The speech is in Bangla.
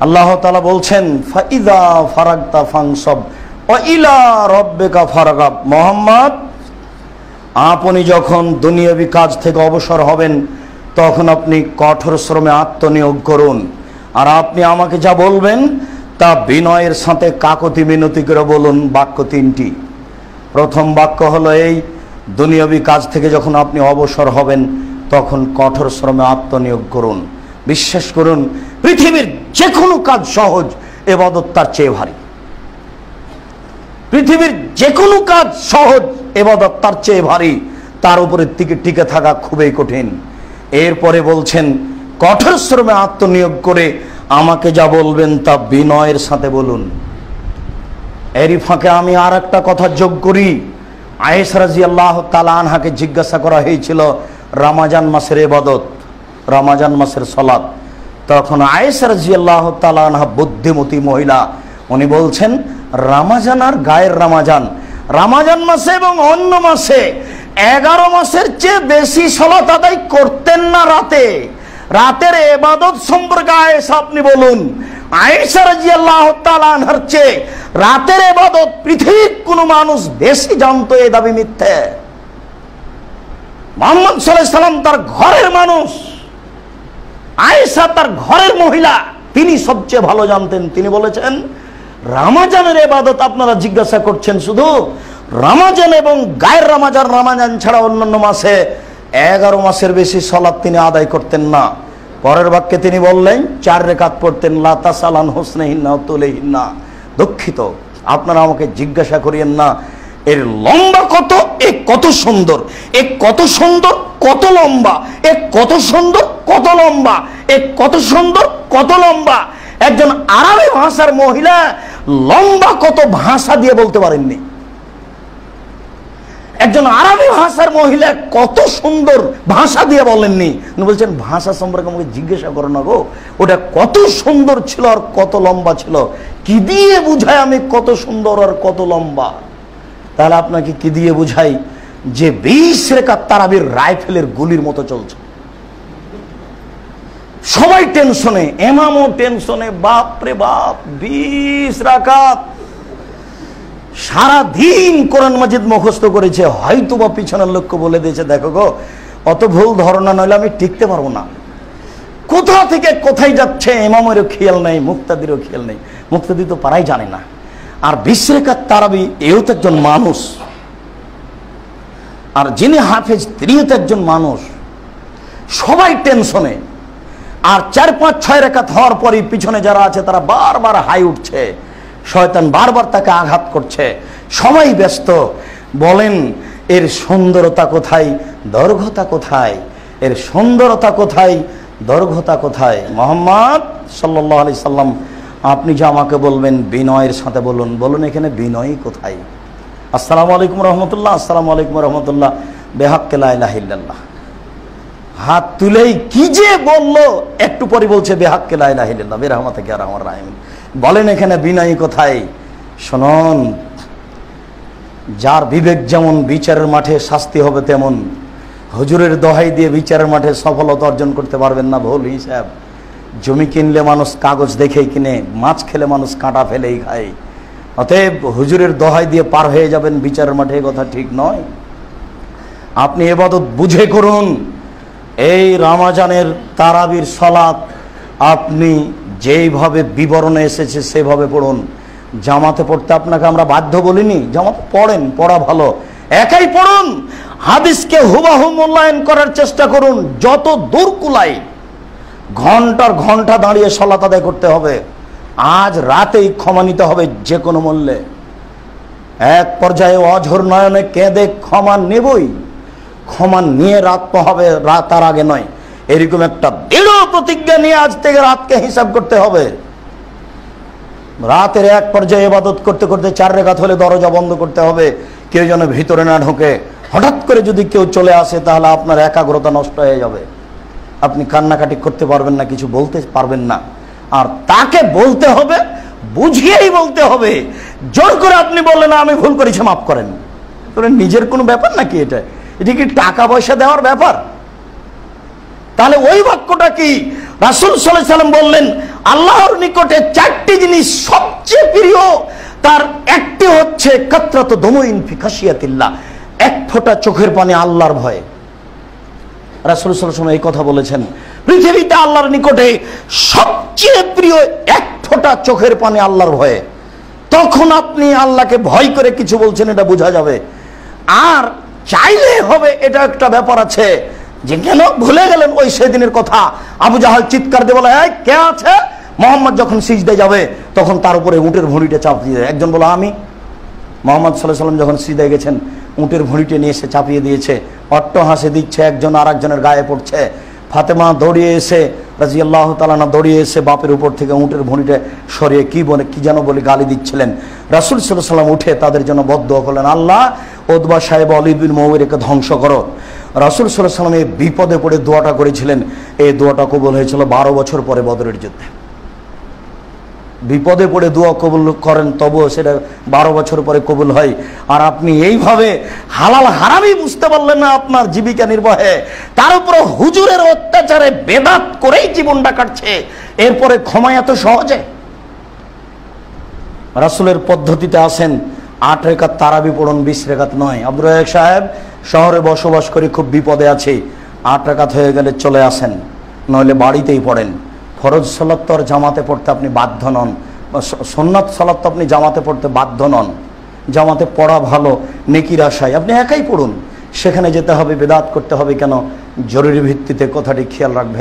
আল্লাহ তাআলা বলছেন ফাইদা ফারাগতা ফানসব ওয়া ইলা রাব্বিকা ফারগাব। মুহাম্মদ, আপনি যখন দুনিয়াবি কাজ থেকে অবসর হবেন তখন আপনি কঠোর শ্রমে আত্মনিয়োগ করুন, আর আপনি আমাকে যা বলবেন তা বিনয়ের সাথে কাকতি মিনতি করে বলুন। বাক্য তিনটি। প্রথম বাক্য হলো এই, দুনিয়াবি কাজ থেকে যখন আপনি অবসর হবেন তখন কঠোর শ্রমে আত্মনিয়োগ করুন। বিশ্বাস করুন, পৃথিবীর যে কোনো কাজ সহজ, ইবাদত তার চেয়ে ভারী। পৃথিবীর যে কোনো কাজ সহজ, ইবাদত তার চেয়ে ভারী, তার উপরে টিকে থাকা খুবই কঠিন। এরপরে বলছেন কঠোর শ্রমে আত্মনিয়োগ করে আমাকে যা বলবেন তা বিনয়ের সাথে বলুন। এরই ফাঁকে আমি আর একটা কথা যোগ করি। আয়েশা রাদিয়াল্লাহু তাআলা আনহাকে জিজ্ঞাসা করা হয়েছিল রমজান মাসের ইবাদত, রমজান মাসের সালাত। তখন আয়েশা রাদিয়াল্লাহু তাআলা আনহা বুদ্ধিমতী মহিলা, উনি বলছেন রমজান আর গায়ের রমজান, রমজান মাসে এবং অন্য মাসে 11 মাসের চেয়ে বেশি সালাত আদায় করতেন না রাতে। রাতের ইবাদত সম্পর্কে আয়েশা আপনি বলুন। আয়েশা রাদিয়াল্লাহু তাআলা আনহার চেয়ে রাতের ইবাদত পৃথিবীর কোনো মানুষ বেশি জানতো, এই দাবি মিথ্যে। মুহাম্মদ সাল্লাল্লাহু আলাইহি সাল্লাম তার ঘরের মানুষ, আয়েশা তার ঘরের মহিলা, তিনি সবচেয়ে ভালো জানতেন। তিনি বলেছেন রমজানের ইবাদত আপনারা জিজ্ঞাসা করছেন শুধু রমজান এবং গায়ের রমজান, রমজান ছাড়া অন্যান্য মাসে 11 মাসের বেশি সালাত তিনি আদায় করতেন না। পরের বাক্যে তিনি বললেন 4 রাকাত পড়তেন। লা তাসালান হুসনাহিন্না ওয়া তুলাহিন্না। দুঃখিত, আপনারা আমাকে জিজ্ঞাসা করিয়েন না এর লম্বা কত, এ কত সুন্দর, এ কত সুন্দর, কত লম্বা, এ কত সুন্দর, কত লম্বা, এ কত সুন্দর, কত লম্বা। একজন আরবি ভাষার মহিলা লম্বা কত ভাষা দিয়ে বলতে পারেননি। একজন আরবি ভাষার মহিলা কত সুন্দর ভাষা দিয়ে বলেননি। উনি বলছেন ভাষা সম্পর্কে আমাকে জিজ্ঞাসা করো না গো, ওটা কত সুন্দর ছিল আর কত লম্বা ছিল। কি দিয়ে বুঝাই আমি কত সুন্দর আর কত লম্বা? তাহলে আপনাকে কি দিয়ে বুঝাই যে 20 রাকাত তারাবির রাইফেলের গুলির মতো চলছে। সবাই টেনশনে, ইমামও টেনশনে, বাপ রে বাপ 20 রাকাত সারা দিন কোরআন মাজিদ মুখস্থ করেছে, হয়তো বা পিছনের লোককে বলে দিয়েছে দেখো গো অত ভুল ধারণা নইলে আমি টিকতে পারবো না। কোথা থেকে কোথায় যাচ্ছে ইমামেরও খেয়াল নেই, মুক্তাদিরও খেয়াল নেই। মুক্তাদি তো পারাই জানে না। আর 20 রাকাত তারাবি, এও তো একজন মানুষ, আর যিনি হাফেজ তিনিও তো একজন মানুষ। সবাই টেনশনে। আর 4, 5, 6 রাকাত হওয়ার পরই পিছনে যারা আছে তারা বারবার হাই উঠছে, শয়তান বারবার তাকে আঘাত করছে। সবাই ব্যস্ত। বলেন এর সুন্দরতা কোথায়, দৈর্ঘ্যতা কোথায়? এর সুন্দরতা কোথায়, দৈর্ঘ্যতা কোথায়? মুহাম্মদ সাল্লাল্লাহু আলাইহি সাল্লাম, আপনি যে আমাকে বলবেন বিনয়ের সাথে বলুন। বলুন এখানে বিনয় কোথায়? আসসালামু আলাইকুম রহমতুল্লাহ, আসসালামু আলাইকুম রহমতুল্লাহ, বেহাক্কে লা ইলাহা ইল্লাল্লাহ। হাত তুলেই কি যে বললো, একটু পরে বলছে বেহাক্কে লা ইলাহা ইল্লাল্লাহ বিরহমাতিকা ইয়া আরহামার রাহিমিন। বলেন এখানে বিনয় কোথায়? শুনুন, যার বিবেক যেমন বিচারের মাঠে শাস্তি হবে তেমন। হুজুরের দোহাই দিয়ে বিচারের মাঠে সফলতা অর্জন করতে পারবেন না, ভুল হিসাব। জমি কিনলে মানুষ কাগজ দেখেই কিনে, মাছ খেলে মানুষ কাঁটা ফেলেই খায়। অতএব হুজুরের দোহাই দিয়ে পার হয়ে যাবেন বিচারের মাঠে, কথা ঠিক নয়। আপনি ইবাদত বুঝে করুন। এই রমজানের তারাবির সালাত আপনি যেইভাবে বিবরণে এসেছে সেভাবে পড়ুন। জামাতে পড়তে আপনাকে আমরা বাধ্য বলিনি, জামাতে পড়েন, পড়া ভালো, একাই পড়ুন। হাদিসকে হুবহু মূল্যায়ন করার চেষ্টা করুন যত দূর কুলাই। ঘন্টার ঘন্টা দাঁড়িয়ে সালাত আদায় করতে হবে। আজ রাতেই ক্ষমা নিতে হবে যে কোনো মূল্যে। এক পর্যায়ে অঝোর নয়নে কেঁদে ক্ষমা নেবই। ক্ষমা নিয়ে রাত পোহাবে, রাত তার আগে নয়। এরকম একটা দৃঢ় প্রতিজ্ঞা নিয়ে আজ থেকে রাতকে হিসাব করতে হবে। রাতের এক পর্যায়ে ইবাদত করতে করতে 4 রাকাত হলে দরজা বন্ধ করতে হবে, কেউ যেন ভিতরে না ঢোকে। হঠাৎ করে যদি কেউ চলে আসে তাহলে আপনার একাগ্রতা নষ্ট হয়ে যাবে। আপনি কান্নাকাটি করতে পারবেন না, কিছু বলতে পারবেন না। আর তাকে বলতে হবে, বুঝিয়েই বলতে হবে। জোর করে আপনি বললেন না আমি ভুল করেছি মাফ করেন, নিজের কোনো ব্যাপার নাকি? এটা কি টাকা পয়সা দেওয়ার ব্যাপার? তাহলে ওই বাক্যটা কি রাসূল সাল্লাল্লাহু আলাইহি সাল্লাম বললেন, আল্লাহর নিকটে চারটি জিনিস সবচেয়ে প্রিয়, তার একটি হচ্ছে কাতরাতু দুমুইন ফি খাশিয়াতিল্লাহ, এক ফোঁটা চোখের পানি আল্লাহর ভয়ে। রাসূল সাল্লাল্লাহু আলাইহি ওয়াসাল্লাম এই কথা বলেছেন, পৃথিবীতে আল্লাহর নিকটে সবচেয়ে প্রিয় এক ফোঁটা চোখের পানি আল্লাহর ভয়ে। তখন আপনি আল্লাহকে ভয় করে কিছু বলছেন, এটা বোঝা যাবে। আর চাইলে হবে, এটা একটা ব্যাপার আছে যে কেন ভুলে গেলেন ওই সেদিনের কথা। আবু জাহাল চিৎকার দিয়ে বলে, এই কে আছে? মোহাম্মদ যখন সিজদায় যাবে তখন তার উপরে উটের ভুঁড়িটা চাপিয়ে দেয়। একজন বলো আমি। মোহাম্মদ সাল্লাল্লাহু আলাইহি সাল্লাম যখন সিজদায় গেছেন, উটের ভুঁড়িটা নিয়ে এসে চাপিয়ে দিয়েছে, অট্টহাসি দিচ্ছে, একজন আর একজনের গায়ে পড়ছে। ফাতেমা দৌড়িয়ে এসে, রাদিয়াল্লাহু তাআলা আনহা দৌড়িয়ে এসে বাপের উপর থেকে উটের ভুঁড়িটা সরিয়ে কি যেন বলে গালি দিচ্ছিলেন। রাসূল সাল্লাল্লাহু আলাইহি সাল্লাম উঠে তাদের জন্য বদদোয়া করলেন, আল্লাহ উতবা সাহেব ওয়ালিদ বিন মুগীরাকে ধ্বংস করো। রাসূল সাল্লাল্লাহু আলাইহি সাল্লাম এই বিপদে পড়ে দোয়াটা করেছিলেন। এই দোয়াটা কবুল হয়েছিল 12 বছর পরে বদরের যুদ্ধে। বিপদে পড়ে দোয়া কবুল করেন, তবুও সেটা 12 বছর পরে কবুল হয়। আর আপনি এইভাবে হালাল হারামই বুঝতে পারলেন না আপনার জীবিকা নির্বাহে, তার উপর হুজুরের অত্যাচারে বেদাত করেই জীবনটা কাটছে, এরপরে ক্ষমা এত সহজে? রাসূলের পদ্ধতিতে আসেন, 8 রাকাত তারাবি পড়ুন, 20 রাকাত নয়। আব্দুর রাজ্জাক সাহেব, শহরে বসবাস করে খুব বিপদে আছি, 8 রাকাত হয়ে গেলে চলে আসেন, নইলে বাড়িতেই পড়েন। ফরজ সালাত তো আর জামাতে পড়তে আপনি বাধ্য নন, সুন্নাত সালাত তো আপনি জামাতে পড়তে বাধ্য নন। জামাতে পড়া ভালো, নেকির আশায় আপনি একাই পড়ুন। সেখানে যেতে হবে, বেদাত করতে হবে কেন? জরুরি ভিত্তিতে কথাটি খেয়াল রাখবেন।